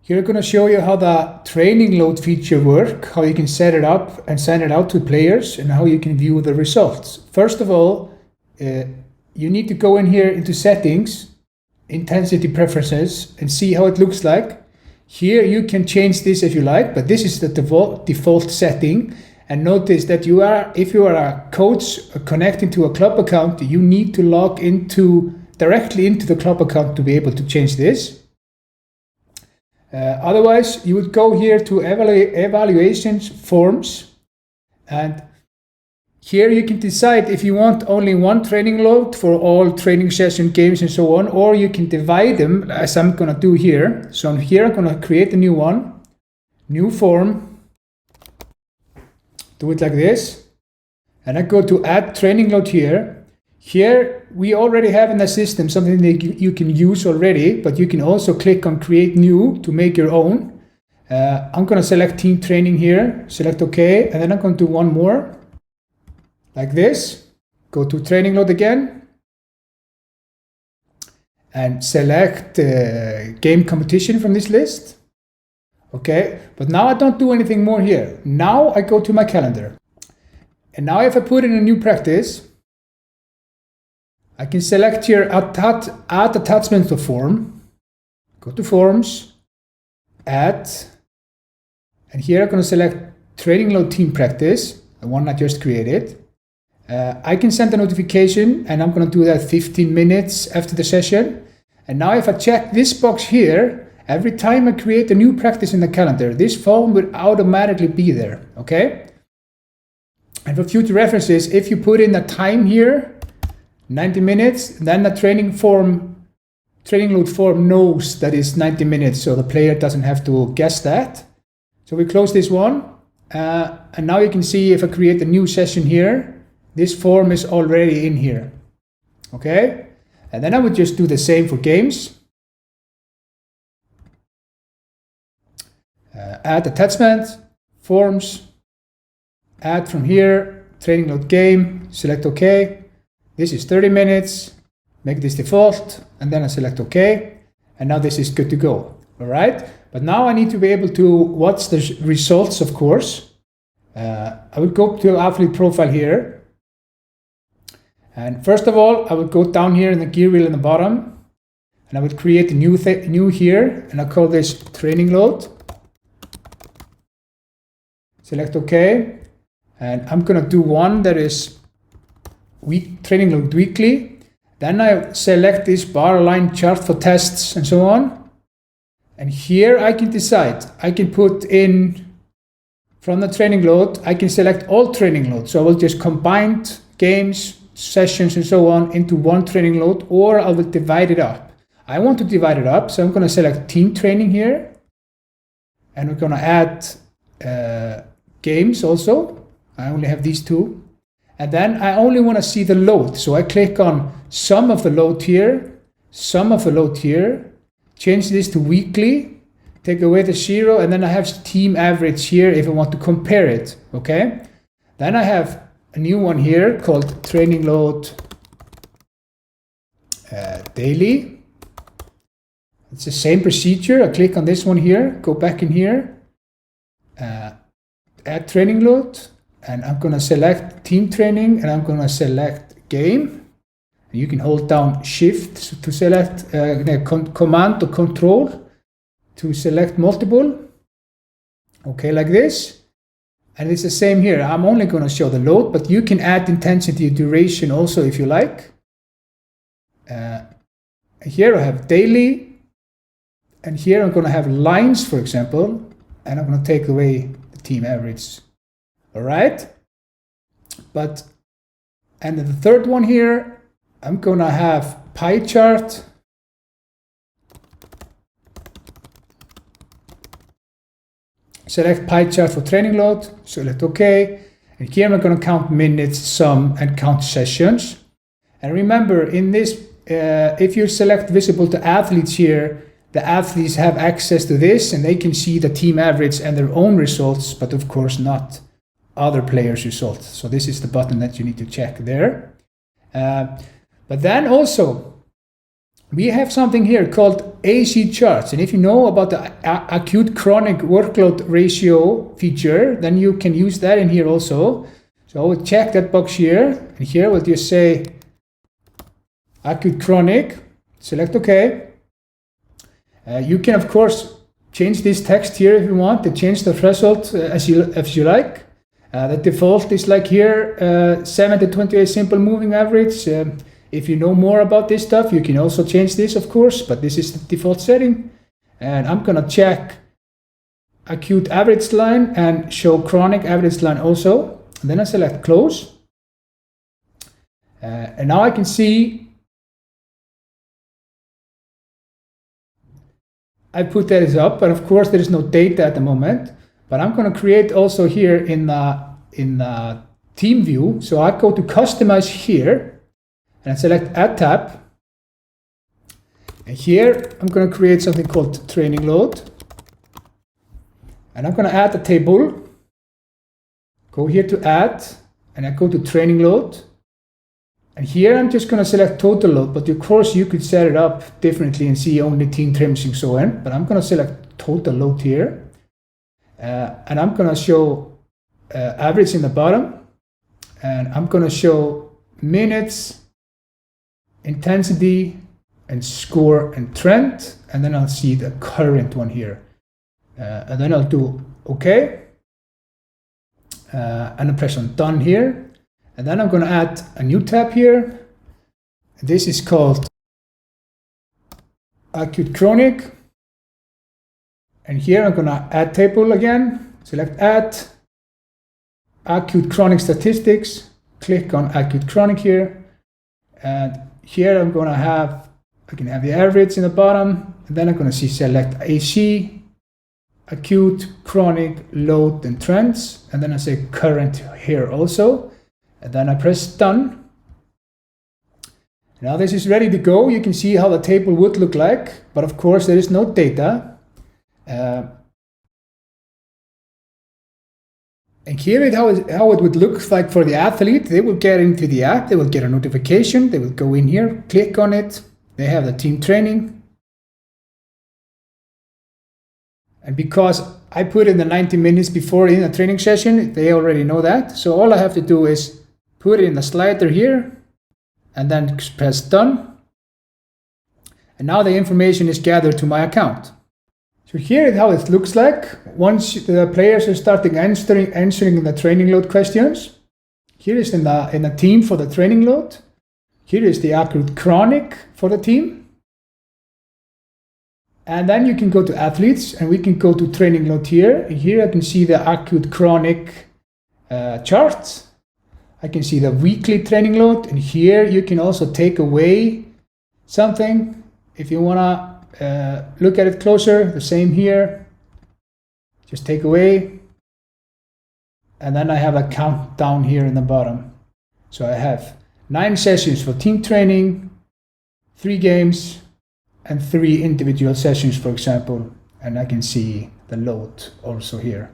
Here I'm going to show you how the training load feature works, how you can set it up and send it out to players, and how you can view the results. First of all, you need to go in here into settings, intensity preferences, and see how it looks like. Here you can change this if you like, but this is the default setting. And notice that if you are a coach connecting to a club account, you need to log directly into the club account to be able to change this. Otherwise, you would go here to evaluations forms, and here you can decide if you want only one training load for all training session games and so on, or you can divide them as I'm going to do here. So here I'm going to create a new one, new form, do it like this, and I go to add training load here. Here we already have in the system something that you can use already, but you can also click on create new to make your own. I'm going to select team training here, select OK, and then I'm going to do one more like this. Go to training load again and select game competition from this list. Okay, but now I don't do anything more here. Now I go to my calendar, and now if I put in a new practice, I can select here add attachment to form, go to forms, add, and here I'm going to select training load team practice, the one I just created. I can send a notification, and I'm going to do that 15 minutes after the session. And now if I check this box here, every time I create a new practice in the calendar, this form will automatically be there, okay? And for future references, if you put in a time here, 90 minutes, then the training load form knows that it's 90 minutes, so the player doesn't have to guess that. So we close this one, and now you can see if I create a new session here, this form is already in here, okay? And then I would just do the same for games. Add attachment, forms, add from here, training load game, select OK. This is 30 minutes, make this default, and then I select OK. And now this is good to go, all right? But now I need to be able to watch the results, of course. I will go to athlete profile here. And first of all, I would go down here in the gear wheel in the bottom, and I would create a new here, and I call this training load. Select OK, and I'm going to do one that is training load weekly. Then I select this bar line chart for tests and so on. And here I can decide. I can put in from the training load, I can select all training loads. So I will just combine games, sessions and so on into one training load, or I will divide it up. I want to divide it up, so I'm going to select team training here. And we're going to add games also. I only have these two. And then I only want to see the load. So I click on sum of the load here, sum of the load here, change this to weekly, take away the 0, and then I have team average here if I want to compare it, okay? Then I have a new one here called training load daily. It's the same procedure. I click on this one here, go back in here, add training load, and I'm going to select team training, and I'm going to select game. And you can hold down shift to select command or control to select multiple. Okay, like this. And it's the same here. I'm only going to show the load, but you can add intensity and duration also if you like. Here I have daily, and here I'm going to have lines, for example, and I'm going to take away the team average. All right, and then the third one here, I'm going to have pie chart. Select pie chart for training load, select OK. And here I'm going to count minutes, sum, and count sessions. And remember, in this, if you select visible to athletes here, the athletes have access to this, and they can see the team average and their own results, but of course not other players' results. So this is the button that you need to check there. But then also, we have something here called AC charts. And if you know about the acute chronic workload ratio feature, then you can use that in here also. So I will check that box here, and here we'll just say acute chronic, select OK. You can of course change this text here if you want to change the threshold as you like. The default is like here 7 to 28 simple moving average. If you know more about this stuff, you can also change this, of course, but this is the default setting. And I'm gonna check acute average line and show chronic average line also. And then I select close. And now I can see I put that as up, but of course there is no data at the moment. But I'm gonna create also here in the team view. So I go to customize here, and select Add tab. And here I'm going to create something called training load. And I'm going to add a table. Go here to add, and I go to training load. And here I'm just going to select total load, but of course you could set it up differently and see only team trims and so on. But I'm going to select total load here. And I'm going to show average in the bottom. And I'm going to show minutes, intensity, and score and trend, and then I'll see the current one here. And then I'll do OK. And I press on done here. And then I'm going to add a new tab here. This is called acute chronic. And here I'm going to add table again. Select add acute chronic statistics. Click on acute chronic here. And here I'm going to have, I can have the average in the bottom, and then I'm going to see select AC, acute, chronic, load, and trends, and then I say current here also, and then I press done. Now this is ready to go. You can see how the table would look like, but of course there is no data. And here is how it would look like for the athlete. They will get into the app, they will get a notification, they will go in here, click on it, they have the team training. And because I put in the 90 minutes before in the training session, they already know that. So all I have to do is put it in the slider here, and then press done. And now the information is gathered to my account. So here is how it looks like once the players are starting answering the training load questions. Here is in the team for the training load. Here is the acute chronic for the team. And then you can go to athletes, and we can go to training load here. And here I can see the acute chronic chart. I can see the weekly training load, and here you can also take away something if you want to look at it closer. The same here, just take away, and then I have a countdown here in the bottom. So I have 9 sessions for team training, 3 games, and 3 individual sessions, for example, and I can see the load also here.